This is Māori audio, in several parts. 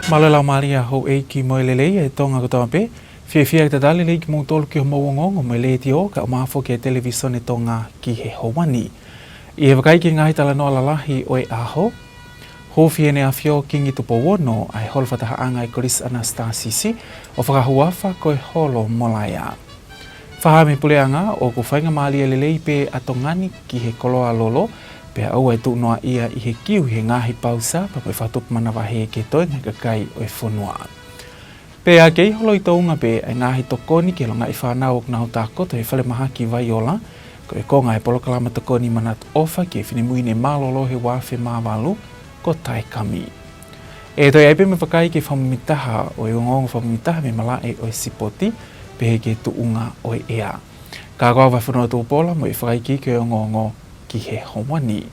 Malala Maria ho e ki moelele e Tonga kotape, fia te dali le ki mo tolu ki ho mawongongo mo le ti o ka mafo ki televisione Tonga ki he howani. I he wakai ki ngai tala no alalahi o e aho, ho fiene a fio kingi tupo wono ai holfataha anga i koris Anastasis o whakahuafa ko e holo molaya. Whahame puleanga o ku whainga maali e lelei pe atongani ki he koloa lolo, pe au e tu noa ia i he kiu he ngahi pausa pa koe whatup manawahe ke toi ngaka kai o e whonua. Pe a kei holo i taunga pe ai ngahi tokoni ke longa i whanau o knahu tākoto he whale maha ki Vaiola, ko e konga e polokalama tokoni manat ofa ke whinimuine malolo he wafe mawalu ko Taikami. E toi aipe me whakai ke whamumitaha o e ngongo whamumitaha me malae o e sipoti pe he ke tuunga o e ea. Ka koa whawhunua tūpola mo e whakai ki ke o ngongo ki he howani.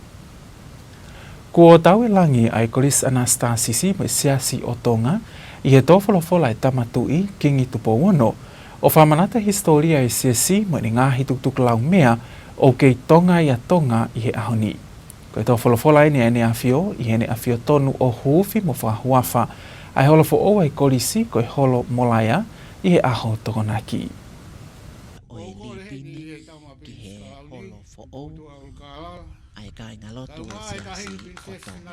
Ko tau e langi ai koris Anastasis mo e siasi o Tonga i he tōwholofola e tamatui kingi tupo wono o whamanata historia e siasi mo ni ngahi tuktuk lau mea o kei Tonga i a Tonga i he ahoni. Ko e tōwholofola e ne awhio i he ne awhio tonu o huufi mo whahuafa ai holofo o ai korisi ko e holo molaya i he aho tokonaki. Ai kai ngalotu o siasi o Tonga.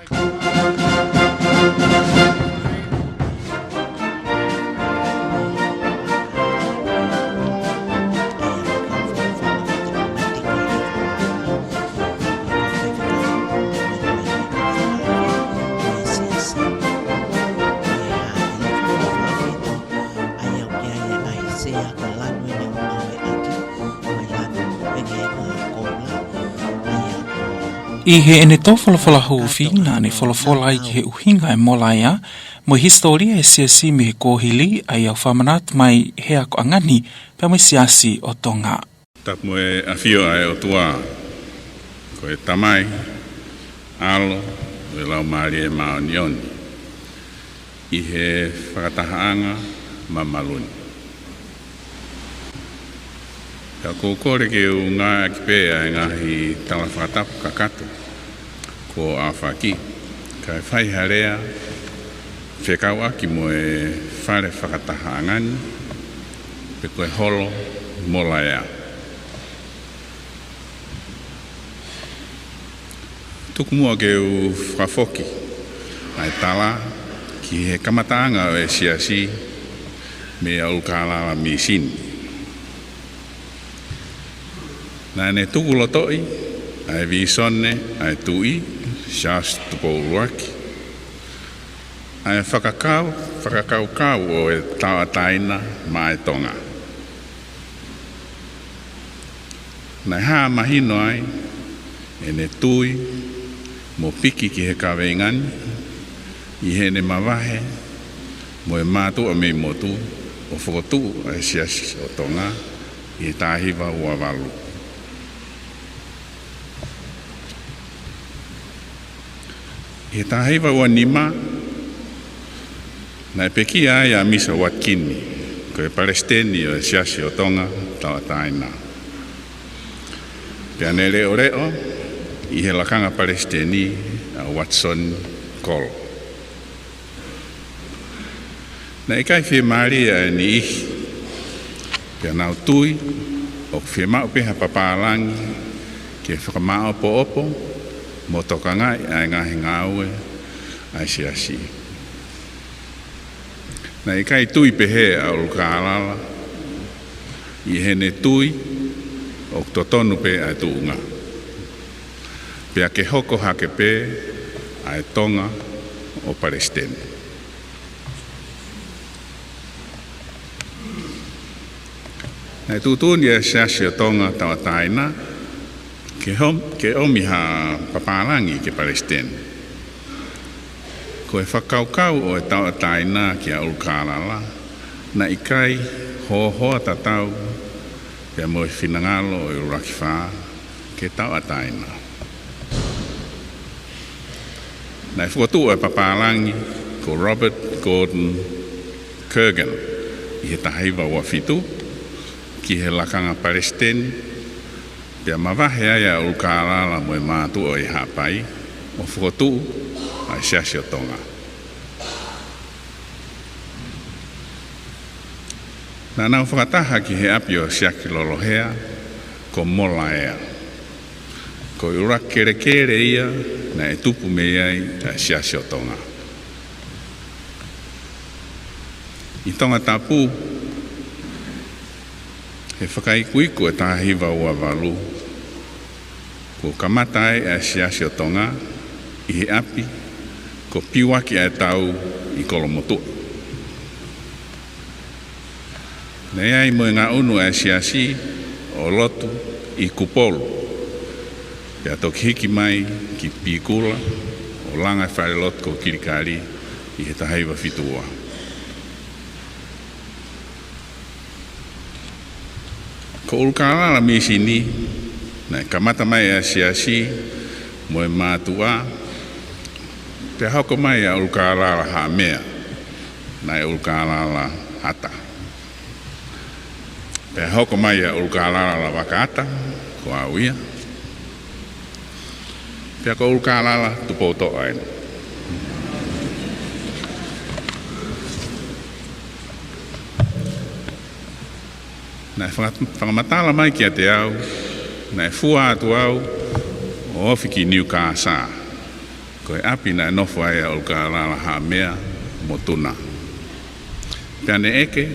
I he ene tō whalawhala huuwhi nā ne whalawhala i ki he uhinga e molaya mo historia e siasi me he kōhili ai au whamanat mai hea ko angani pia mai siasi o Tonga. Tak mo e awhio ai o tua ko e tamai, alo, e lau maari e maonioni i he whakatahaanga mamaluni. Ka kōkore ke u ngā ki pēa e ngahi tala whakatapu kakato ko a whaki. Ka e whai harea whekau aki mo e whare whakataha angani pe koe holo molaya. Tuku mua ke u whawhoki ai tala ki he kamataanga o e siasi me au kālala misini. Nā ne tuku lotoi, ai visone, ai tui, sias tupo uruaki. Ai whakakau o e tawa taina mai Tonga. Nai haa mahino ai, e ne tui, mo piki ki he kawengani, i he ne mawahe, mo e mātu a mei motu, o whakotu ai sias o Tonga, i he tāhiwa ua walu. He tāhiwa ua nima, nai peki ai a misa watkini, ko e Palestini o e siasi o Tonga, tawa taina. Pea ne reo, i he lakanga Palestini a Watson Call. Nai kai whi Maria e ni ihi, pea nau tui, o whi mau peha papalangi, ke whakamao po opo, mo toka ngai ai ngahi ngāue ai siasi. Nā i kai tui pehe a uruka alala, i he ne tui o totonu pe ai tuunga. Pea ke hoko hake pe ai Tonga o Palestine. Nā i tūtūni e siasi o Tonga tawa taina, ke omi ha papalangi ke Palestine. Ko e whakaukau o e taua taina ki a urukārala, na i kai hoa tatau pia mo e whinangalo o i urakifā ke taua taina. Na i whukotu o e papalangi ko Robert Gordon Kurgan i he tahiwa ua fitu ki he lakanga Palestine. Pia mawahe ai a urukārala mo e mātu o i hapai, o whukotu ai siasi o Tonga. Nā nau whakataha ki he api o siaki lolohea, ko mola ea. Ko i ura kere kere ia, na e tupu me iai a siasi o Tonga. I Tongatapu, he whakaikuiku e tahiwa ua walu, ko kamatai a siasi o Tonga, i he api, ko piwaki e tau i kolomotu. Nei ai mo ngā unu e siasi o lotu i kupolu. Pea toki hiki mai ki pikula o langa whare lotu ko kirikari i he tahaiwa fitua. Ko ulukālala misi ni, nei kamata mai e siasi mo e mātua, pea hoko mai a ulukālala ha mea, nei ulukālala hata. Pea hoko mai a ulukālala la wakaata, ko auia. Pea ko ulukālala tupoto aina. Nai whakamatala mai ki a te au, nai fua atu au, o ofi ki Newcastle. Ko e api nai nofu ai a ulukālala ha mea mo tuna. Pea ne eke,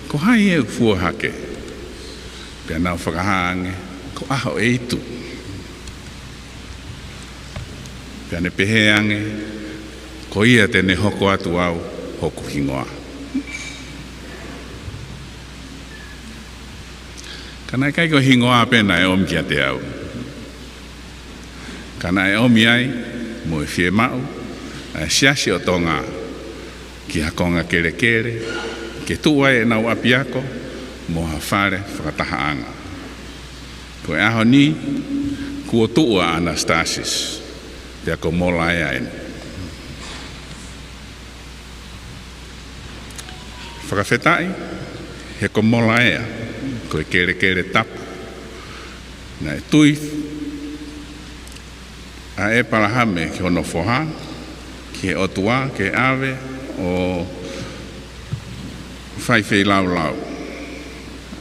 ko hai e fua hake. Pea nau whakahange, ko aho e itu. Pea ne peheange, ko ia tene hoko atu au, hoku hingoa. Kana e kai ko hingoa pena e omi ki a te au. Kana e omi ai, mo e fie mau, a siasi o Tonga, ki hakonga kere kere, ke tuai e nau api ako, mo ha whare whakatahaanga. Ko e aho ni, kua tua Anastasis, te ako mola e aene. Whakawhetai, he ko mola ea, ko e kere kere tapu. Na e tui, a e parahame ki hono whoha, ki he otua, ki he ave, o whaiwhei lau lau.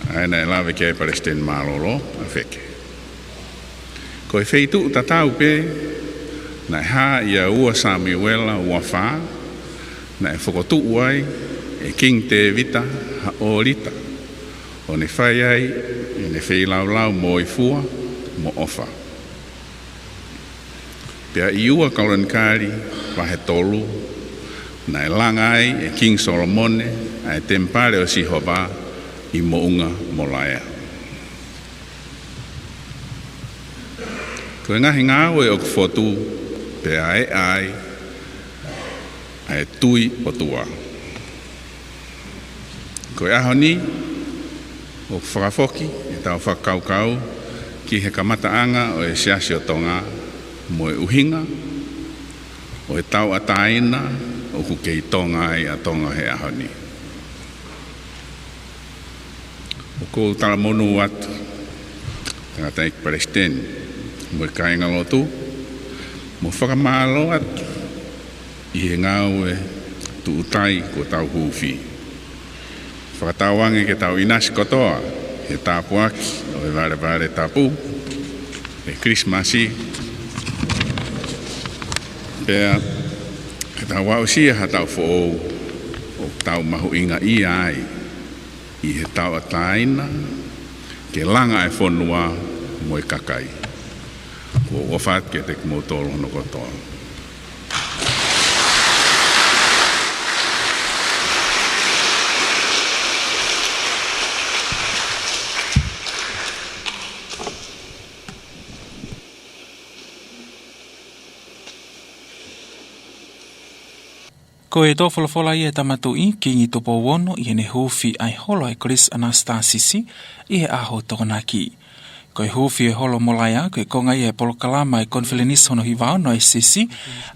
Aina e lawe ki e Palestine malolo, a wheke. Ko e wheitu tatau pe, na e ha ia ua Samuela ua wha, na e whakotu uai, e King te vita ha o rita. O ne whai ai, e ne whei lau lau mo i fua, mo ofa. Pea i ua kalonikari, wahe tolu, na e langa ai, e King Solomone, a e tempare o Sihova, i mounga mo laea. Ko e ngahi ngāwe o kufotu, pea e ai, a e tui o tua. Ko e aho ni, o whakafoki, e tau whakaukau, ki he kamataanga o e siasi o Tonga, mo e uhinga, o e tau ataina, o kukei Tonga ai a Tonga he aho ni. O ko tala monu atu, tangata i Palestine, mo e kainga lotu, mo whakamalo atu, i he ngāue tu utai ko tau huwhi. Whakatawange ke tau inasi kotoa, he tāpu aki, o e vare vare tapu, e Christmasi, pea, ke tau wausia ha tau whoou, o tau mahu inga i ai, i he tau ataina, ke langa e whonua mo e kakai. Ko wafat ke te kumotoro hono kotoa. Ko e tō whalafola i e tamatu i ki ngi topo wono i hene huwhi ai holo e Chris Anastasisi i he aho tokonaki. Ko e huwhi e holo molaya ko e konga i e polokalama e konfilinis hono hivao no e sisi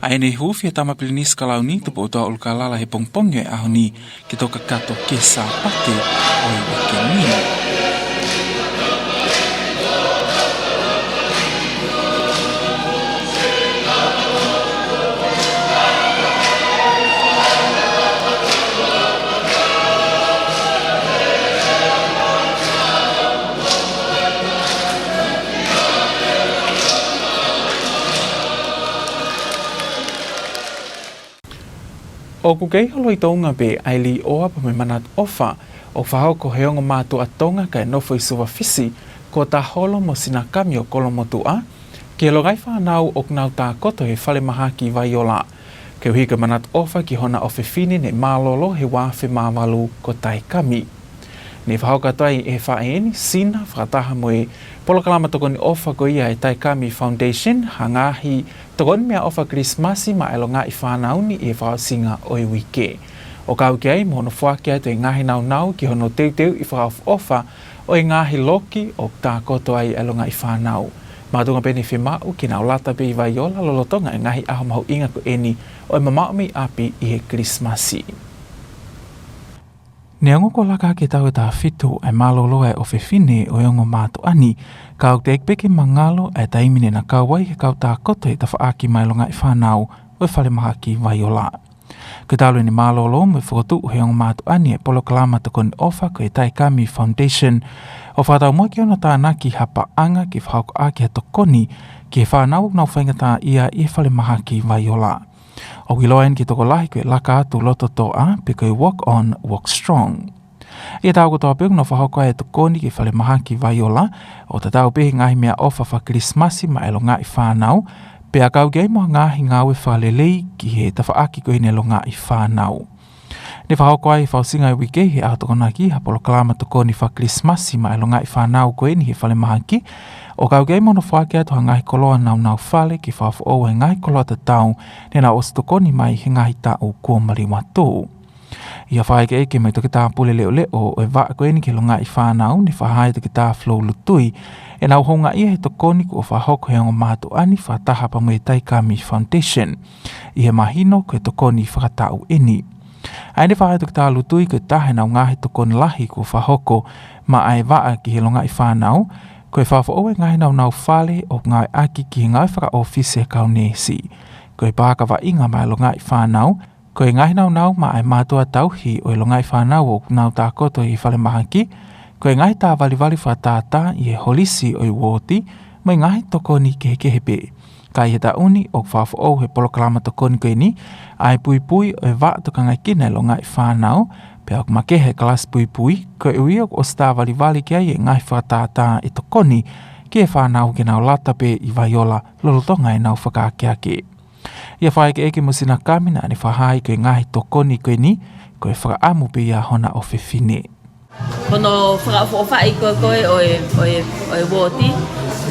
a ene huwhi e tamapilinis kalau ni tupo utoa ulkalala he pongpongyo e aho ni ki toka kato ke sa pate o e wake ni. O kukei holoi Tonga be ai li oa pa me manat ofa o whahoko heongo mātua Tonga kai nofo i suwa fisi ko ta holo mo sina kami o kolo motua ke logai whanau o knau tā koto he whale maha ki Vaiola. Ke uhika manat ofa ki hona o whiwhini ne mālolo he wāwhi māwalu ko Taikami. Ne whahoka tai e whaeni sina whakataha moe polokalama tokoni ofa ko ia e Taikami Foundation hangahi tokoni mea ofa Krismasi ma elonga i whanauni e whausinga oi wike. O kau ki ai mohono whakia to i ngahi nau ki hono teuteu i ofa o i ngahi loki o tā koto ai elonga i whanau. Mātunga pene whemau ki nau lata pe i Vaiola lolotonga e ngahi aho mahu inga ko eni o i mamaumi api i he Krismasi. Ne ongo ko laka ke tau e tā whitu e malolo e o whiwhine o ongo mātu ani, kau te ekpeke mangalo e taimine na kauai he kau tā koto e ta whaaki mailonga i whanau o e whale maha ki Vaiola. Ke talu ni malolo me whakotu he ongo mātu ani e polokalama tokoni ofa ko e Taikami Foundation o whatau mo ki ona tā naki hapa anga ki whahoko aki he tokoni ki he whanau nau whaingata ia i whale maha ki Vaiola. O wiloen ki toko lahi koe laka atu loto toa pe koe walk on, walk strong. Ia tau kotoa peku no whahoko e tokoni ki whale maha ki Vaiola o ta tau pehi ngahi mea ofa wha Krismasi ma elo ngā i whanau pe a kau gei moa ngahi ngāwe whalelei ki he tawhaaki koe ne lo ngā i whanau. Ne whahoko ai whausinga i wike he a tokona ki hapolo kalama tokoni wha Krismasi ma elo ngā i whanau koe ni he whale maha ki o kau gei mono whaake atu ha ngahi koloa nau whale ki whawha o e ngahi koloa te tau ne na ostokoni mai he ngahi ta o kua mariwa tō. Ia whaike eke mai toki tā pule leo leo o e wā koe ni ke lo ngā i whanau ni whahai toki tā flow lutui e nau honga ia he tokoni ko o whahoko he ongo mātu ani whataha pa mo e Taikami Foundation i he mahino ko e tokoni whakatau eni. Aine whahai toki tā lutui ko e tahe nau ngā he tokoni lahi ko whahoko ma ai waa ki he lo ngā i whanau ko e whawha oe ngai nau whale o ngai aki ki ngai whaka ofisi e kaunesi. Ko e pāka wa inga mai lo ngai whanau, ko e ngai nau ma ai mātua tauhi o e lo ngai whanau o nau tā koto i whale mahaki, ko e ngai tā wali whatātā i e holisi o i wōti, mai ngai tokoni ke kehepe. Ka i he tā uni o whawha o he polokalama tokoni koe ni, ai pui o e wā toka ngai kina lo ngai whanau, pe au makehe kalas pui, ko e ui o sta wali ki ai e ngai whakatātā e tokoni ki e whanau ke nau lata pe i Vaiola lolotonga e nau whakakeake. Ia whaike eke mo sina kamina ane whahai ko e ngahi tokoni koe ni, ko e whakaamu pe ia hona o whiwhine. Kono whakawhai koe o e wōti,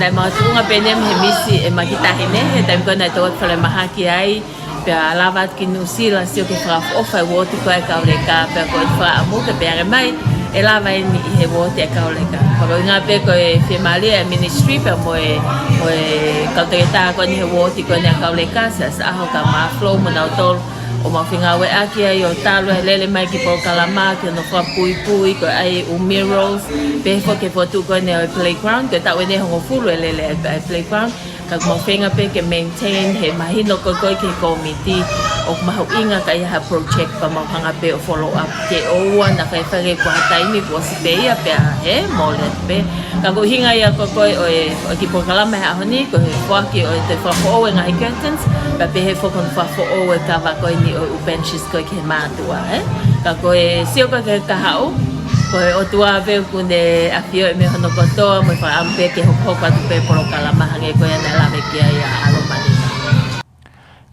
nei mga tuunga penem he misi e makitahine, he taim koe nei tōt whale maha ki ai, pe a lawat ki nusila sio ke whakawhai wōti koe e kaureka, pe a koe whaamu ke peare mai, e lawa e ni i he wōti e kaureka. Pako inga pe koe whimalia e ministry, pe mo e kautegeta koe ni he wōti koe ni a kaureka, sa aho ka maa flow mo nau tolu, o mawhinga we aki ai o talo he lele mai ki Polokalama, ki no wha pui, ko ai o murals, pe he whoke whotu koe ne o playground, ko tau e ne hongo fulu e lele ai playground, ka mawhinga pe ke maintain he mahino koe ke komiti, o mahu inga ka iha project pa mawhanga pe o follow up, ke oua na kai whare kua taimi kua si pe ia pe a he, molet pe, ka ko hinga ia koe o ki Polokalama he ahoni, ko he whaki o te whako e ngahi curtains, ka pe he whakon whako e kawa koe ni o benches koe ke mātua, ka koe sio koe ke kahau, koe o tua veu kune a whio e me hono kotoa, mo wha ampe ke hoko atu pe Polokalama hange koe ane lawe kia ia alo manina.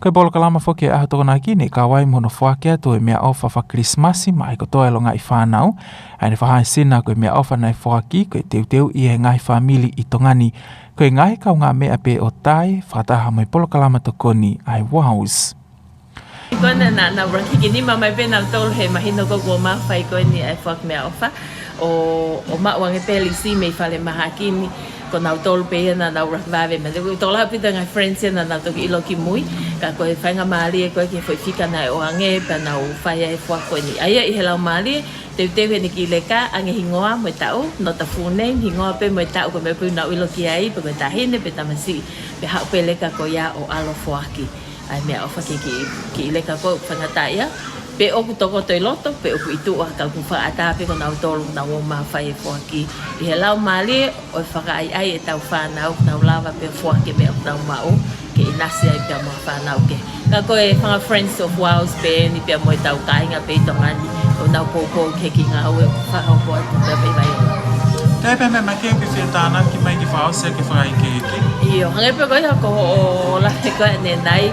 Koe Polokalama whoke e aho tokona ki ne ka wai mono whake atu e mea ofa wha Krismasi ma e kotoa e longa i whanau, aine whahai sina koe mea ofa nei whaki koe teuteu i e ngai whamili i tongani, koe ngai kau ngā mea pe o tai whataha mai Polokalama tokoni ai wows. Kona na rakiki ni mamai pe na tolu he mahino koko mawhai koe ni ai whak mea ofa o mauange peli si mei whale mahakini ko nau tolu pe ia na nau rakvawe me tola hapita ngai friends ia na nau toki ilo ki mui ka koe whainga maali e koe ke whai whika na e o ange pa nau whaia e whak koe ni aia i he lau maali teu he ni ki leka ange hingoa mo tau no ta full name hingoa pe mo tau ko me pu nau ilo ki ai pe me tahine pe tamasi pe hau pe leka ko ia o alo whaki ai mea ofa ki leka ko whangata ia pe o toko toi loto pe o itu a ka ku fa ata pe ko na tolu na o ma fa e fo ki I he lau mali o fa ai e tau fa na lava pe fo ke me na ma o ke inasi ai pe ma fa na o ke ka ko e fa friends of Wales pe ni pe mo tau ka inga pe tongani o na po ke ki nga o fa o po te pe vai Te pe me ke fi tana ki mai ki fa o se ki fa ai ke io ngai pe ko o la te ko ne nai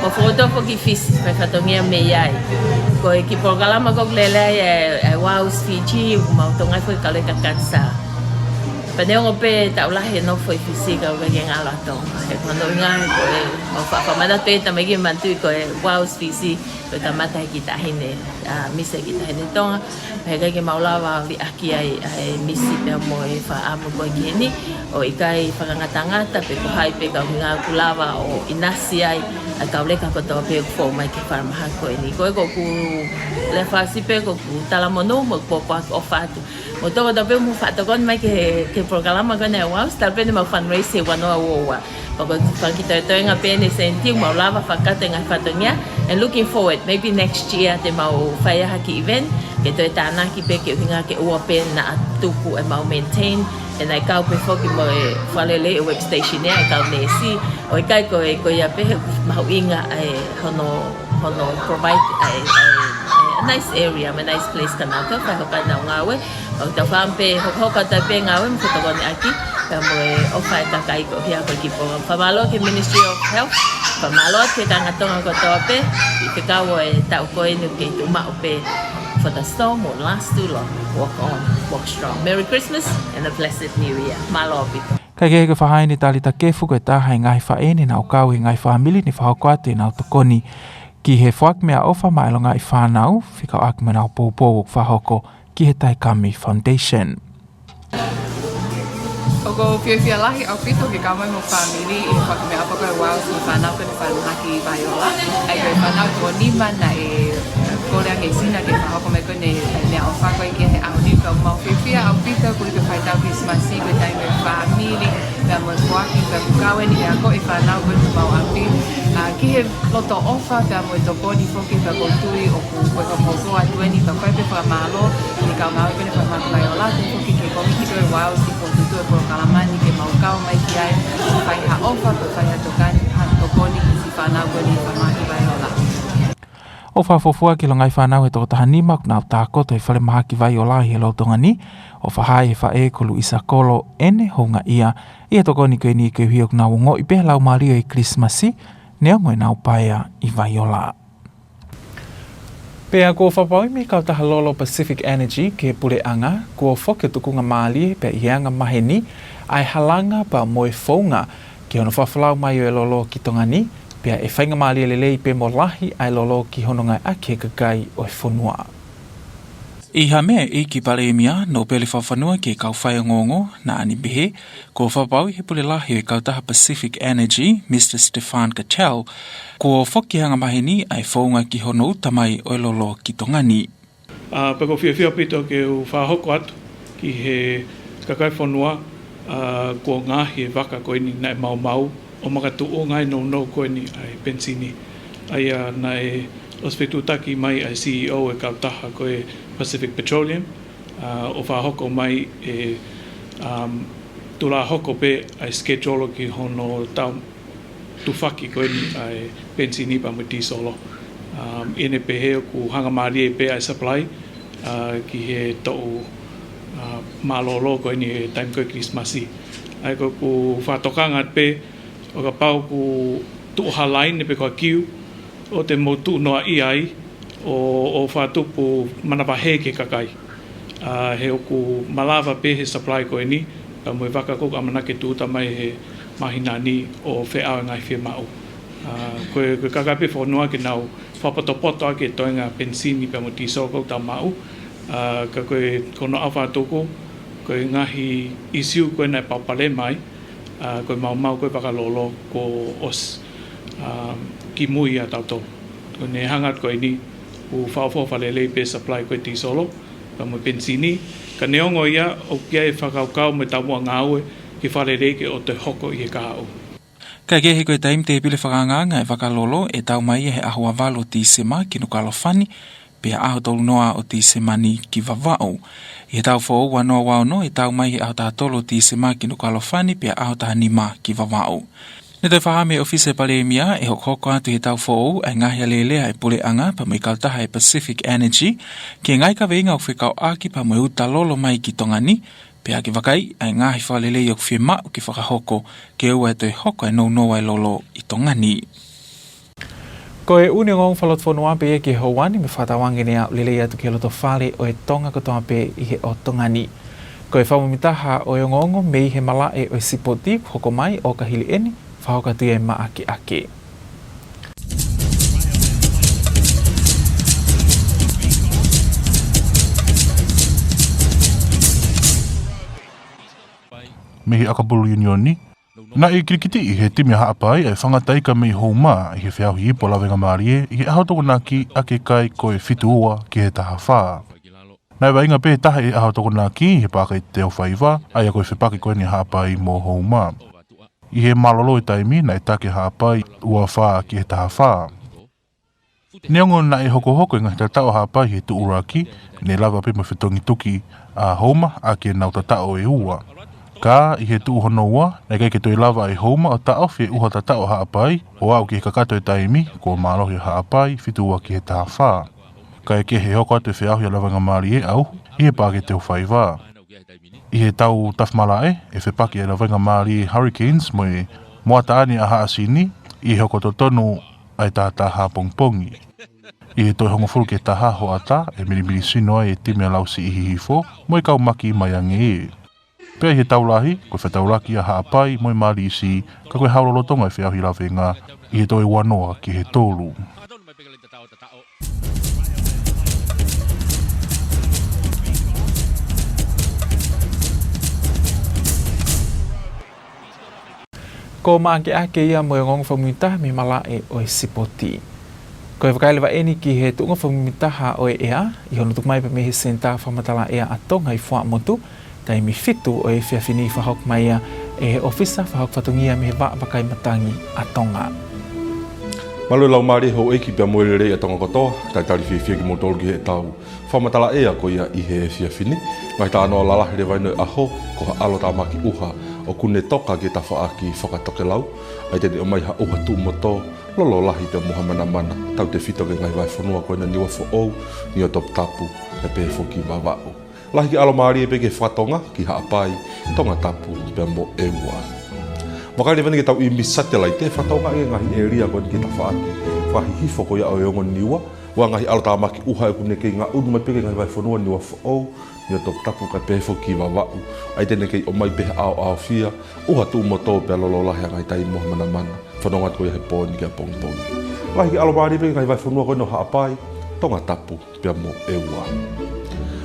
o foto po ki fis pe fatongia me ai ko ki programa ko lele e wow Fiji ma to ngai foi ka le ka kansa pe ne o pe ta la he no foi fisika o ga nga la to e quando ngai ko o fa ma da te ta me ki man tu ko wow Fiji pe ta mata ki ta hine mi se ki ta hine to pe ga ki maula wa vi aki ai misi pe mo e fa amo ko ki ni o ikai fa ngata pe ko hai pe ka nga kulawa o inasi ai a kaule ka ko to pe fo mai ki farma ha ko ni ko ku le fa si pe ko ku tala mono mo po o fatu mo to da pe mo fa to kon mai ke programa ko ne wa sta pe mo fundraise wa no wa ko fa ki to nga pe ne senti mo lava fa ka tenga fa to nya and looking forward maybe next year te mau fa ya ki event ke to tana ki pe ke hinga ke o pe na tuku e mau maintain and I kau pe foki mo e falele e web station e kau nesi o kai ko ya pe mau inga e hono provide a nice area a nice place kana ka fa ka na ngawe o ta fampe ho ka ta pe ngawe mo to ko ni aki pa mo e o fa ta kai ko hia ko ki po fa malo ke Ministry of Health fa malo ke tanga tonga ko to pe ke ka wo e ta ko e no ke tu ma pe for the storm will last too long. Walk on, walk strong. Merry Christmas and a blessed New Year. Malo pito. Kai ke whahai ni tali ta kefu ko ta hai ngai wha ene na o kau e ngai whamili ni whahokoate na o tokoni. Ki he whak mea ofa mai lo ngai whanau, whikau ak me na o pōpō o whahoko ki he Taikami Foundation. Ogo pia lahi au pito ke kamai mo family I whak mea ofa koe Wales ni whanau ke whanaki Vaiola. Ai koe whanau ko nima na e kore ange sina ke whahoko me kone mea o whakoi ke he au nipa mau whiwhia au pita kuri ke whaitau Christmasi koe tai me family mea mo whaki ka kukawe ni mea ko I whanau koe tu mau api ki he loto ofa pea mo tokoni foki ka koutui o ku koe ka poko a tueni ka koe pe whamalo ni ka ngawe kone whamako mai o latu foki ke komiki koe Wales I kotutu e poro kalamani ke mau kau mai ki ai whai ha ofa koe whai ha tokani ha tokoni ki si whanau koe ni whamaki mai o latu. O whawhofua ki lo ngai whanau e toko taha nima kuna o tākoto e whale maha ki vai o lahi e lautonga ni, o whahai e whae kolu isa kolo ene honga ia, ia toko ni koe ni koe hiok na wongo I pehe lau mario I Christmasi, nea ngoe nau paia I vai o la. Pea ko whapau me kau taha lolo Pacific Energy ke pure anga, ko whoke tukunga maali pe ianga maheni, ai halanga pa moe whaunga, ki hono whawhalau mai o e lolo ki tonga ni, pea e whainga maali lelei pe mo lahi ai lolo ki hononga ake kakai o e whonua. Iha mea I ki Palemia no pele whawhanua ke kau whai ngongo na ani bihe, ko whapau he pule lahi o e kau taha Pacific Energy, Mr. Stefan Cattell, ko whoki hanga maheni ai whaunga ki hono utamai o e lolo ki tongani. Peko whiawhia pito ke u whahoko atu ki he kakai whanua ko ngahi e waka koe ni nai mau o makatu o ngai no koe ni ai pensini. Ai nai ospetu taki mai ai CEO e kautaha koe Pacific Petroleum. O whahoko mai e tula hoko pe ai schedule ki hono tau tufaki koe ni ai pensini pa mo tisolo. Ene pehe ku hanga marie pe ai supply ki he tau malolo koe ni e time koe Christmasi. Ai ko ku whatokanga pe o ka pau ku tuha line pe ko kiu o te motu noa I ai o whatupu manawahe ke kakai. He o ku malawa pe he supply koe ni ka moe waka koko amana ke tūta mai he mahina ni o wheawa ngai whi mau. Koe kakai pe whanua ke nau whapato ake toenga pensini pe mo tiso kou tau mau. Ka koe kono awha toko, koe ngahi isiu koe nai papale mai, koe mau koe pakalolo ko os ki mui a tauto. Koe ne hangat koe ni u whawhawhalele pe supply koe tisolo, ka mo pensini. Ka neongo ia o kia e whakaukau me tamua ngāue ki wharereke o te hoko I e kahau. Ka kehe koe taim te pile whakanganga e wakalolo e tau mai he ahua walo ti sema ki Nuku'alofa pia aho tolu noa o ti se mani ki vavao. I he tau fo wanoa wao no i tau mai he aho taha tolo ti se ma ki Nuku'alofani pia aho taha nima ki vavao. Ne toi whahame ofise pale mia e hoko atu he tau fo ai ngahia lelea e pule anga pa mai kaltaha e Pacific Energy ki ngai ka veinga o whikau aki pa mai uta lolo mai ki Tongani pia ki wakai ai ngahi whalele i o kwhi mau ki whakahoko ke ua e toi hoko e nou noa e lolo i Tongani. Ko e uni ngong whalot whanua pe e ki Hawani me whatawangi nea lele atu ki loto whale o e tonga katoa pe i he o Tongani. Ko e whamumitaha o e ngongo me i he mala e o e sipoti hoko mai o ka hili eni whahoka tu e maaki ake. Mehi akapulu unioni. Na e kirikiti i he timi haapai e whangatai ka mei houma i he whiahui ipo lawenga maarie i he ahotoko naki ake kai ko e fitu ua ki he taha whaa. Na e wainga pe taha e ahotoko naki i he pākai te o whaiva ai a koe whipaki koe ni haapai mō houma. I he malolo i taimi na e take haapai ua whaa ki he taha whaa. Neongo na e hoko hoko i ngā tatao haapai he tu uraki ne lava pe mo whitongi tuki a houma a ke nau tatao e ua. Ka i he tu hono ua, na kei ke toi lava e houma o tao whi uha tatao haapai, o au ki he kakato e taimi, ko mālohi haapai, fitu ua ki he taha whaa. Ka e ke he hoko atu e whiahu i lawanga maari e au, i he pāke te whaiva. I he tau tafmalae, e whipaki e lawanga maari e hurricanes, mo e moataani a haasini, i he hoko totonu ai taha pongpongi. I he toi hongofuru ke taha ho ata, e mirimiri sinoa e timi a lausi i hihifo, mo e kau maki mai ange e. Pea he taulahi, koe whetauraki a haapai, moi maari isi, ka koe haurolotonga e whiahi lawenga, i he toi wanoa ki he tolu. Ko maake ake ia mo e ngongo whamumitaha me mala e o e sipoti. Ko e whakailewa eni ki he tuunga whamumitaha o e ea, i hono tukumai pa me he senta whamatala ea a Tonga i wha motu, tai mi fitu o e whiawhini whahok mai e ofisa whahok whatungia me he wakai matangi a Tonga. Malo lau maari ho eiki pia moerere a Tonga katoa, tai tari whiawhia ki motolu ki he tau. Whamatala ea ko ia i he whiawhini, ngai tā anoa lalahi re waino aho, ko ha alo tā maki uha, o kune toka ki ta wha aki whakatoke lau, ai tene o mai ha uha tū moto, lolo lahi pia muhamana mana, tau te whito ke ngai vai whanua koina niwa fo ou, ni o Tongatapu, e pe whoki wawao. Lahi ki alo maari e peke whatonga ki haapai, Tongatapu pia mo ewa. Wakaire vani ke tau i mi satellite, whatonga e ngahi e ria koe ki ta whaaki. Whahihifo ko ia o eongo niwa, wa ngahi alo tāmaki uha e kune kei ngā unu mai peke ngahi vai whanua niwa whaou, ni o Tongatapu kai pehe whoki wawau. Ai tene kei o mai pehe ao whia, uha tu moto pia lolo lahi a ngai tai mohamana mana, whanongat ko ia he pōni kia pōngi. Lahi ki alo maari e peke ngahi vai whanua koe no haapai, Tongatapu pia mo ewa.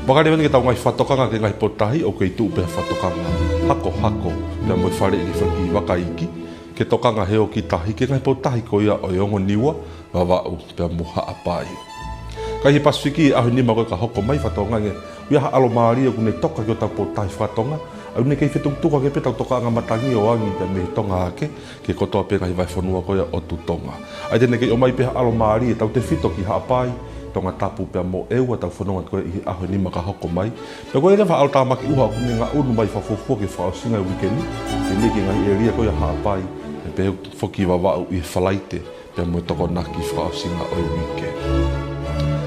Wakaare vani ke tau ngai whatokanga ke ngai potahi o kei tuu pēha whatokanga. Hako, pia moi whare i whaki wakaiki. Ke tokanga heo ki tahi ke ngai potahi ko ia o iongo niwa, wawau pia mo haapai. Kai he Pasifiki ahu nima koe ka hoko mai whatonga nge, ua ha alo maari o kune toka ki o tau potahi whatonga, au ne kei whetungtuka ke petau tokanga matangi o angi pia me tonga ake, ke kotoa pē ngai vai whanua ko ia o tutonga. Ai tene kei o mai pēha alo maari e tau te whito ki haapai, Tongatapu pia mo ewa tau whanongat koe i aho nima ka hoko mai. Pia koe rewa al tāmaki uha kune ngā unu mai whafofua ke whaosinga i wikeni. Ke neke ngai e ria koe a haapai. E pe whoki wawau i whalaite. Pia mo toko naki whaosinga o i wikeni.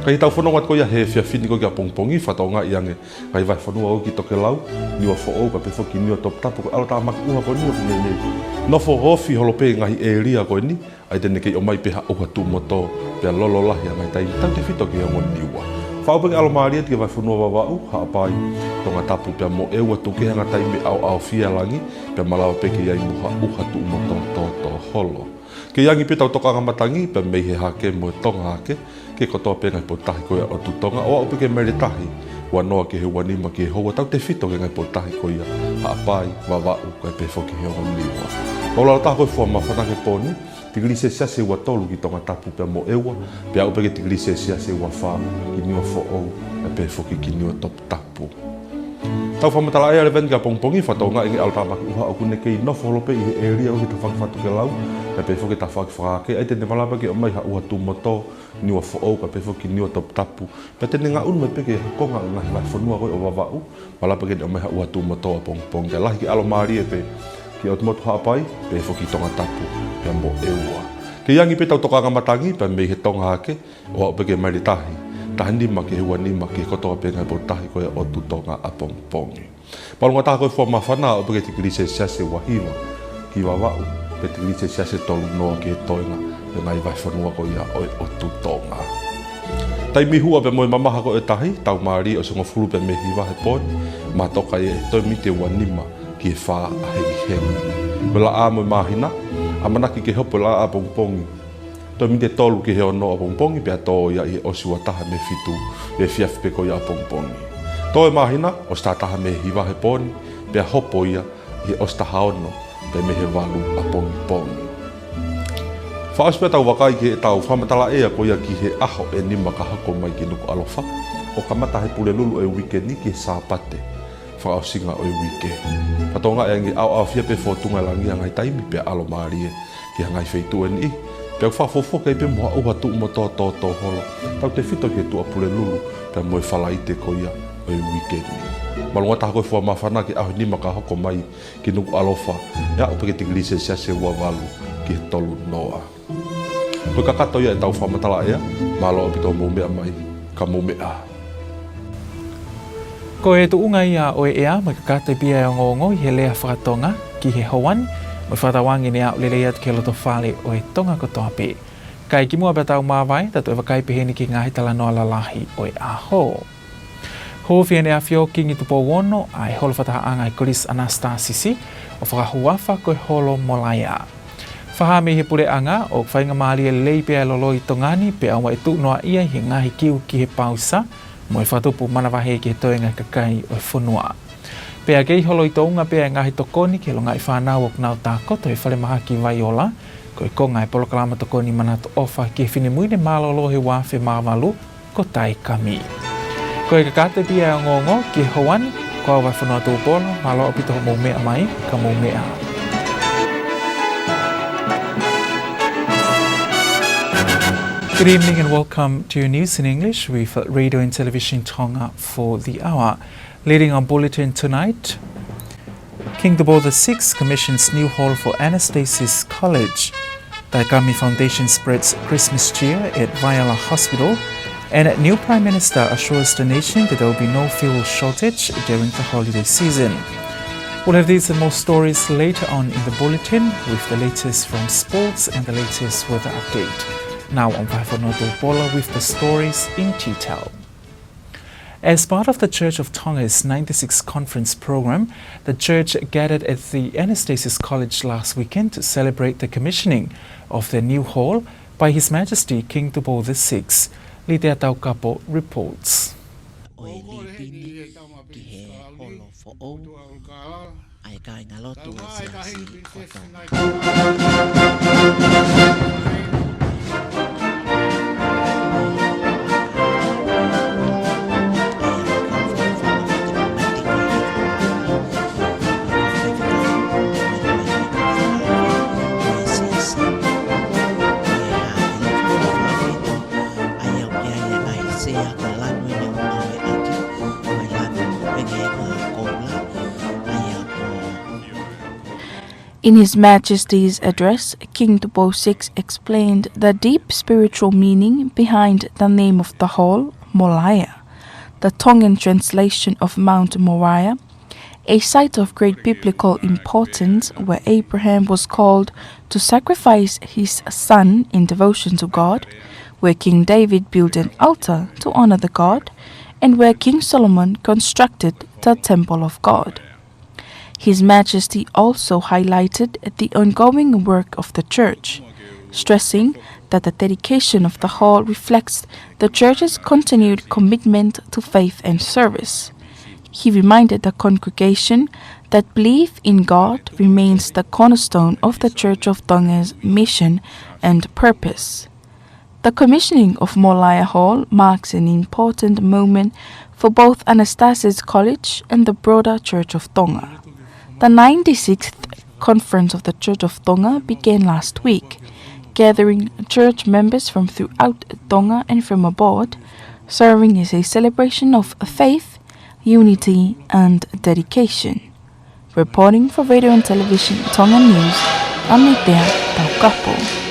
Kai tau whanongat koe a he whiawhini koe ki a pongpongi. Whatonga i ange kai vai whanua au ki toke lau. Niwa whaou ka pe whoki niwa Tongatapu koe alo tāmaki uha koe niwa kune nei. Nofo hofi holope ngahi e ria koe ni. Ai tene kei o mai peha uha tu moto. Pia lolo lahi a ngai tai tau te whito ki hongo niwa. Whaupenge alo maari ati ke vai whanua wawau, haapai, Tongatapu pia mo ewa tu ke hanga tai me au whia langi, pia malawa peke iai muha uha tu moto toto holo. Ke iangi pe tau tokanga matangi, pia meihe hake mo tonga hake, ke kotoa pe ngai potahi koe o tutonga, o au peke mere tahi, wanoa ke he wanima ke hoa, tau te whito ke ngai potahi koe ia, haapai, wawau, koe pe whoki he hongo niwa. Ola taha koe fua mawhanake poni, tigri se se wa tolu ki Tongatapu pia mo ewa, pia au peke tigri se wa wha, ki niwa fo au, e pe foki ki niwa Tongatapu. Tau whamatala ea le ven ka pongpongi whatonga inge al tamaki uha o kune kei nofo lope i he area o ki ta whakifatu ke lau. Ka pefo ki ta whakifake, ai tene malapa ke o mai ha ua tumoto, niwa fo'o, ka pefo ki niwa Tongatapu. Pa tene ngā unu mai peke hakonga o ngahi lai whanua koi o wawau, malapa ke o mai ha ua tumoto a pongpongi. Ka lahi ki alo maari e pe ki o tumoto haapai, pefo ki Tongatapu, pe mo eua. Ke yangi pe tau toka ngamatangi, pa mei he tonga hake, o hao peke mai le tahi. Tahani ma ke hua ni ma ke kotoa pe ngai po tahi koe o tu tonga a pongpongi. Palunga taha koe fua mawhana o peke tikilise siase wahiwa ki wawau, pe tikilise siase tolu noa ke toinga pe ngai vai whanua koe o tu tonga. Tai mihua pe moe mamaha koe tahi, tau maari o sunga fulu pe me hiwa he poni, ma toka e toi mite wanima ki e wha a hengi hengi. Koe la a moe mahina, a manaki ke hopo la a pongpongi. Toi mite tolu ki he ono a pongpongi, pe a tō ia i he osiwa taha me fitu, e fiaf pe koe a pongpongi. Toi mahina, o sta taha me hiwa he poni, pe a hopo ia i he ostaha ono, pe me he walu a pongpongi. Whaospea tau wakai ki he tau whamatala ea koe ki he aho e nima ka hako mai ki Nuku'alofa, o ka mata he pule lulu e wikeni ki he sāpate, whaosinga o e wike. Patonga e ngi au fia pe fōtunga langi a ngai taimi pe alo maari e ki a ngai wheitu e ni. Pea whafofo kei pe moa uha tu mo tō holo. Tau te whito ke tu a pule lulu, pea moe whalaite ko ia o e wikeni. Malunga taha koe fua mawhana ki aho nima ka hoko mai ki Nuku'alofa, ea upe ke tigilise siase ua walu ki he tolu noa. Koe kakato ia e tau whamatala ea, malo o pito mumea mai, ka mumea. Ko e tuunga ia o e ea mai kakata i pia e o ngongo i he lea whakatonga ki he hawani, mai whatawangi ni au lelei atu ke loto whale o e Tongatapu. Kai ki mua betau mawai, tatu e wakai peheni ki ngahi tala noa lalahi o e aho. Ho whiene a whioki ngi tupo wono ai holo whataha anga i Chris Anastasis o whakahuafa koe holo molaya. Whaha me he pure anga o whainga maali e lei pia e lolo i tongani pe awa e noa ia i he ngahi kiu ki he pausa mo e whatupu manawahe ki he toenga kakai o e whunua. Pea kei holo i tounga pea e ngahi tokoni ke longa i whanau o knau tākoto e whale maha ki Vaiola, ko e konga e polokalama tokoni manato ofa ki e whine muine malolo he wafe mawalu ko Taikami. Ko e kakate pia e ngongo ki e hawani, ko awa whanua tūpolo, malo o pito ho maumea mai, ka maumea. Good evening and welcome to News in English with Radio and Television Tonga for the hour. Leading on Bulletin tonight, King Tupou VI commissions new hall for Anastasis College. Taikami Foundation spreads Christmas cheer at Vaiola Hospital. And new Prime Minister assures the nation that there will be no fuel shortage during the holiday season. We'll have these and more stories later on in the Bulletin with the latest from sports and the latest weather update. Now on Paula with the stories in detail. As part of the Church of Tonga's 96th conference program, the church gathered at the Anastasis College last weekend to celebrate the commissioning of the new hall by His Majesty King Tupou VI. Lidia Taukapo reports. In His Majesty's address, King Tupou VI explained the deep spiritual meaning behind the name of the hall, Moriah, the Tongan translation of Mount Moriah, a site of great biblical importance where Abraham was called to sacrifice his son in devotion to God, where King David built an altar to honor the God, and where King Solomon constructed the temple of God. His Majesty also highlighted the ongoing work of the Church, stressing that the dedication of the hall reflects the Church's continued commitment to faith and service. He reminded the congregation that belief in God remains the cornerstone of the Church of Tonga's mission and purpose. The commissioning of Moriah Hall marks an important moment for both Anastasis College and the broader Church of Tonga. The 96th Conference of the Church of Tonga began last week, gathering church members from throughout Tonga and from abroad, serving as a celebration of faith, unity and dedication. Reporting for Radio and Television Tonga News, I'm Nitea Tongatapu.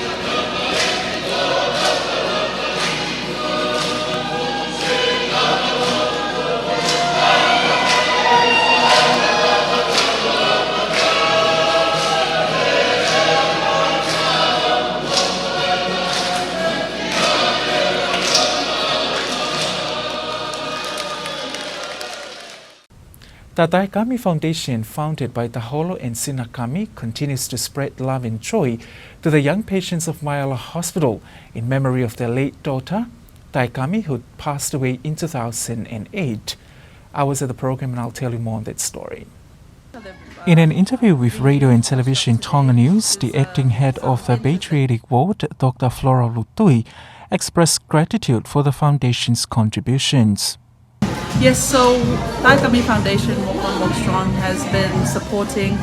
The Taikami Foundation, founded by Taholo and Sinakami, continues to spread love and joy to the young patients of Waiala Hospital in memory of their late daughter, Taikami, who passed away in 2008. I was at the program and I'll tell you more on that story. In an interview with Radio and Television Tonga News, the acting head of the Paediatric Ward, Dr. Flora Lutui, expressed gratitude for the foundation's contributions. Yes, so Taikami Foundation, Walk On Walk Strong, has been supporting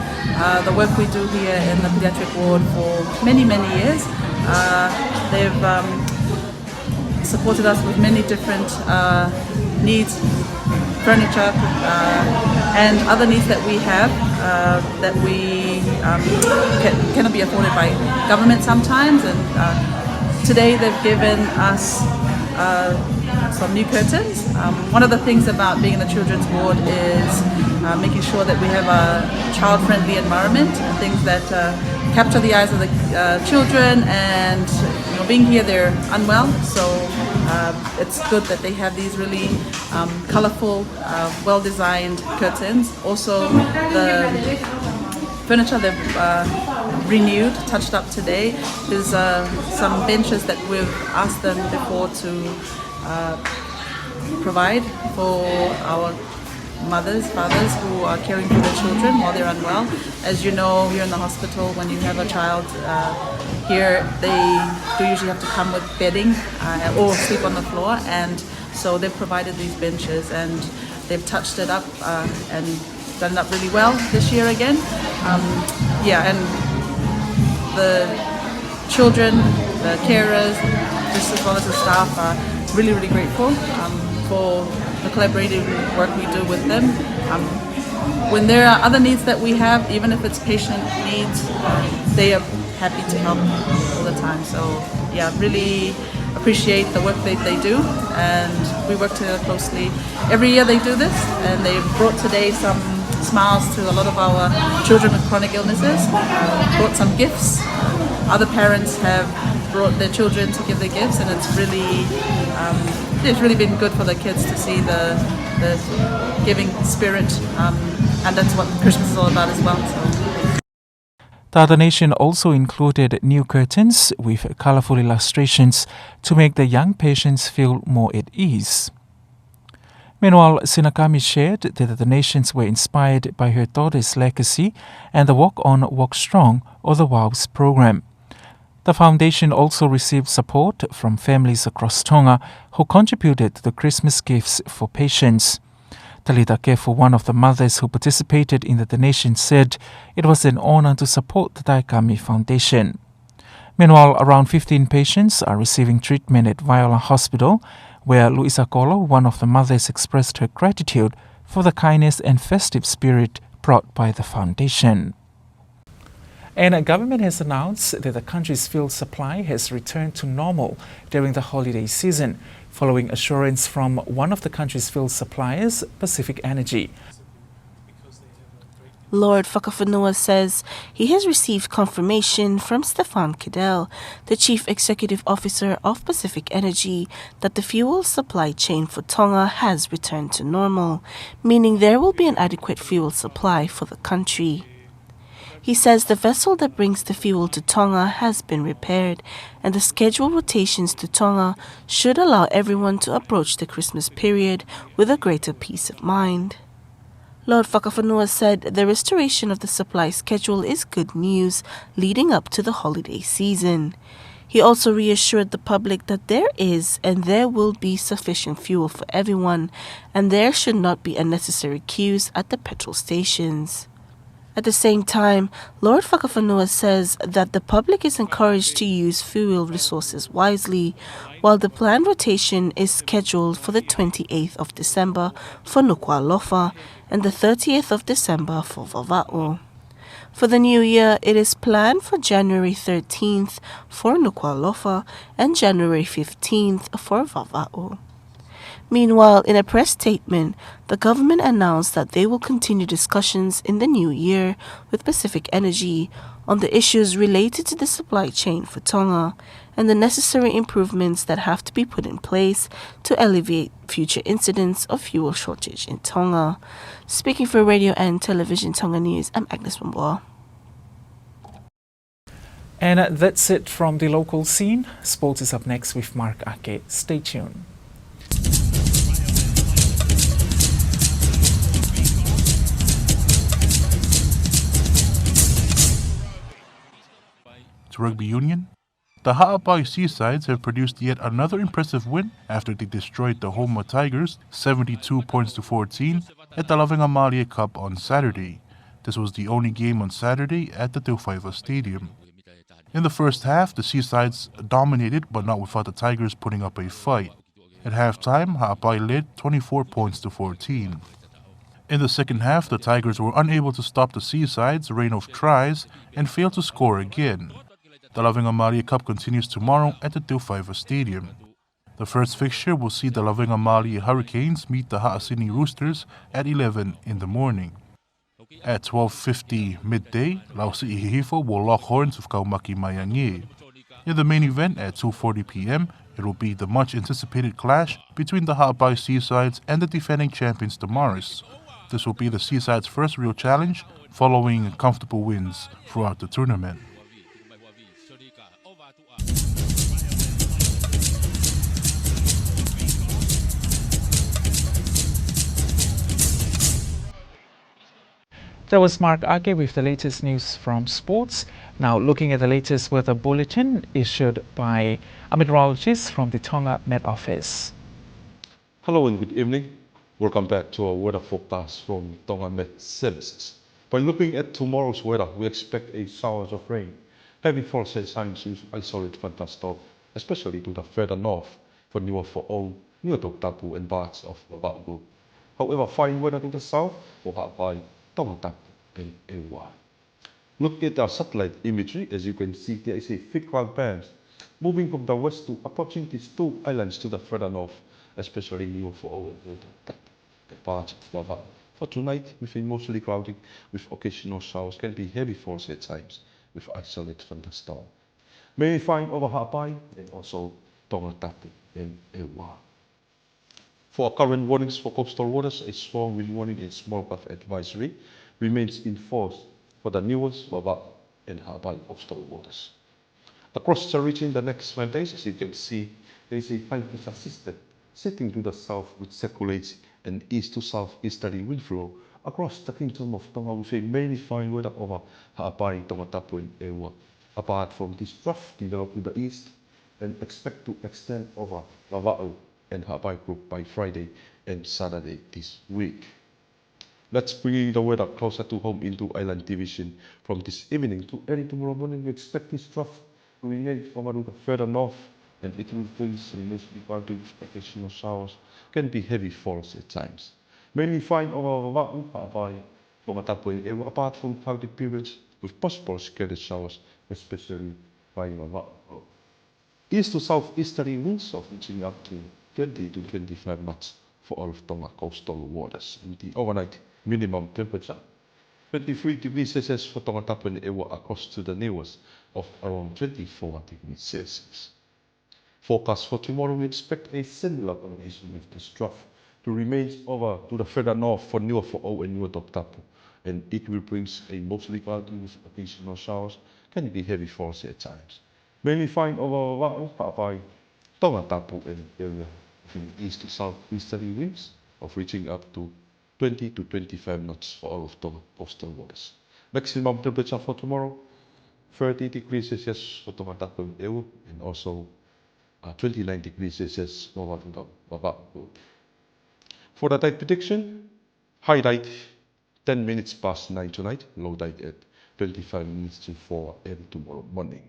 the work we do here in the pediatric ward for many, many years. They've supported us with many different needs, furniture and other needs that we have that we cannot be afforded by government sometimes. And today they've given us some new curtains. One of the things about being in the children's ward is making sure that we have a child-friendly environment and things that capture the eyes of the children. And being here, they're unwell, so it's good that they have these really colourful, well-designed curtains. Also, the furniture they've renewed, touched up today. There's some benches that we've asked them before to provide for our mothers, fathers who are caring for their children while they're unwell. As you know, here in the hospital, when you have a child here, they do usually have to come with bedding or sleep on the floor, and so they've provided these benches and they've touched it up and done it up really well this year again. And the children, the carers, just as well as the staff are really, really grateful for the collaborative work we do with them. When there are other needs that we have, even if it's patient needs, they are happy to help all the time. So really appreciate the work that they do, and we work together closely. Every year they do this, and they brought today some smiles to a lot of our children with chronic illnesses, brought some gifts. Other parents have brought their children to give their gifts, and it's really been good for the kids to see the giving spirit, and that's what Christmas is all about as well. So. The donation also included new curtains with colourful illustrations to make the young patients feel more at ease. Meanwhile, Sinakami shared that the donations were inspired by her daughter's legacy and the Walk On, Walk Strong, or the WOWS program. The foundation also received support from families across Tonga who contributed to the Christmas gifts for patients. Talita Kefu, one of the mothers who participated in the donation, said it was an honor to support the Taikami Foundation. Meanwhile, around 15 patients are receiving treatment at Waiala Hospital, where Luisa Kolo, one of the mothers, expressed her gratitude for the kindness and festive spirit brought by the foundation. And the government has announced that the country's fuel supply has returned to normal during the holiday season, following assurance from one of the country's fuel suppliers, Pacific Energy. Lord Whakawhenua says he has received confirmation from Stefan Cadell, the Chief Executive Officer of Pacific Energy, that the fuel supply chain for Tonga has returned to normal, meaning there will be an adequate fuel supply for the country. He says the vessel that brings the fuel to Tonga has been repaired, and the scheduled rotations to Tonga should allow everyone to approach the Christmas period with a greater peace of mind. Lord Whakawhenua said the restoration of the supply schedule is good news leading up to the holiday season. He also reassured the public that there is and there will be sufficient fuel for everyone, and there should not be unnecessary queues at the petrol stations. At the same time, Lord Whakawhanua says that the public is encouraged to use fuel resources wisely, while the planned rotation is scheduled for the 28th of December for Nuku'alofa and the 30th of December for Vava'u. For the new year, it is planned for January 13th for Nuku'alofa and January 15th for Vava'u. Meanwhile, in a press statement, the government announced that they will continue discussions in the new year with Pacific Energy on the issues related to the supply chain for Tonga and the necessary improvements that have to be put in place to alleviate future incidents of fuel shortage in Tonga. Speaking for Radio and Television Tonga News, I'm Agnes Wamboa. And that's it from the local scene. Sports is up next with Mark Ake. Stay tuned. To rugby union, the Ha'apai Seasides have produced yet another impressive win after they destroyed the Homa Tigers 72 points to 14 at the Lavenga Malie Cup on Saturday. This was the only game on Saturday at the Teuwhaiva Stadium. In the first half, the Seasides dominated, but not without the Tigers putting up a fight. At halftime, Ha'apai led 24 points to 14. In the second half, the Tigers were unable to stop the Seasides' rain of tries and failed to score again. The Lavenga Malie Cup continues tomorrow at the Teuwhaiva Stadium. The first fixture will see the Lavenga Malie Hurricanes meet the Ha'asini Roosters at 11 in the morning. At 12:50 midday, Lausi Ihihifo will lock horns with Kaumaki Mayangi. In the main event at 2:40 p.m., it will be the much-anticipated clash between the Ha'apai Seasides and the defending champions, the Morris. This will be the Seasides' first real challenge following comfortable wins throughout the tournament. That was Mark Ake with the latest news from sports. Now looking at the latest weather bulletin issued by a meteorologist from the Tonga Met Office. Hello and good evening. Welcome back to our weather forecast from Tonga Met Services. By looking at tomorrow's weather, we expect a showers of rain. Heavy forest signs with isolated thunderstorms, especially to the further north for Nuku'alofa, Tongatapu and parts of Vava'u. However, fine weather to the south for Ha'apai, Tongatapu and Ewa. Look at our satellite imagery. As you can see, there is a thick cloud band moving from the west to approaching these two islands to the further north, especially Nuku'alofa and parts of Vava'u. For tonight, with a mostly cloudy with occasional showers, can be heavy force at times with isolated thunderstorm. Mainly fine over Ha'apai and also Tongatapu and Ewa. For current warnings for coastal waters, a strong wind warning and small puff advisory remains in force for the newest Vava'u and Ha'apai coastal waters. Across the region the next 5 days, as you can see, there is a high pressure system sitting to the south which circulates an east to south easterly wind flow across the kingdom of Tonga with a mainly fine weather over Ha'apai, Tongatapu and Ewa. Apart from this trough developed to the east and expect to extend over Vava'u and Ha'apai group by Friday and Saturday this week. Let's bring the weather closer to home into Island Division. From this evening to early tomorrow morning, we expect this trough to remain over to the further north, and it will brings mostly cloudy with occasional showers, can be heavy falls at times. Mainly fine over Vava'u, Ha'apai, Tongatapu and Ewa, apart from cloudy periods with possible scattered showers, especially by Vava'u. East to southeasterly winds of reaching up to 20 to 25 knots for all of Tonga coastal waters. In the overnight minimum temperature, 23 degrees Celsius for Tongatapu and Ewa across to the neighbors of around 24 degrees Celsius. Forecast for tomorrow, we expect a similar combination with this trough to remain over to the further north for Nuku'alofa and Tongatapu, and it will bring a mostly cloudy with occasional showers, can be heavy falls at times. Mainly fine over Vava'u, Ha'apai, Tongatapu and area from east to south easterly winds of reaching up to 20 to 25 knots for all of Tonga coastal waters. Maximum temperature for tomorrow, 30 degrees Celsius for Tongatapu and also 29 degrees Celsius for Tongatapu. For the tide prediction, high tide 10 minutes past 9 tonight, low tide at 25 minutes to 4 a.m. tomorrow morning.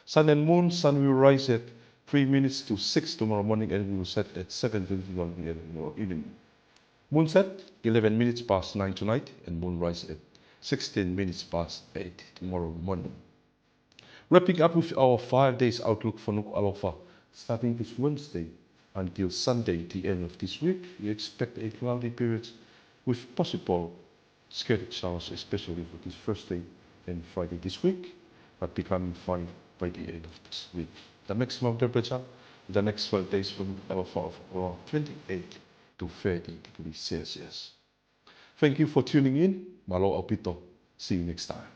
Sun and moon, sun will rise at 3 minutes to 6 tomorrow morning and will set at 7:21 p.m. tomorrow evening. Moon set 11 minutes past 9 tonight and moon rise at 16 minutes past 8 tomorrow morning. Wrapping up with our 5 days outlook for Nuku'alofa, starting this Wednesday until Sunday, the end of this week, we expect a cloudy period with possible scattered showers, especially for this Thursday and Friday this week, but becoming fine by the end of this week. The maximum temperature the next 12 days will have of around 28 to 30 degrees Celsius. Thank you for tuning in. Malo Opito. See you next time.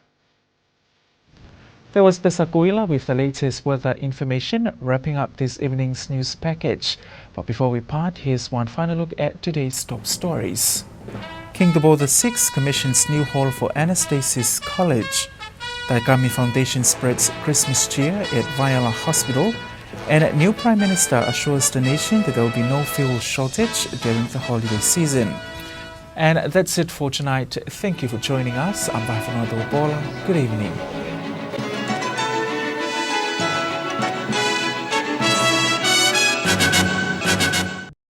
There was Besakuila with the latest weather information, wrapping up this evening's news package. But before we part, here's one final look at today's top stories. King Tabo VI commissions new hall for Anastasis College. Taikami Foundation spreads Christmas cheer at Vaiala Hospital. And new Prime Minister assures the nation that there will be no fuel shortage during the holiday season. And that's it for tonight. Thank you for joining us. I'm Paula. Good evening.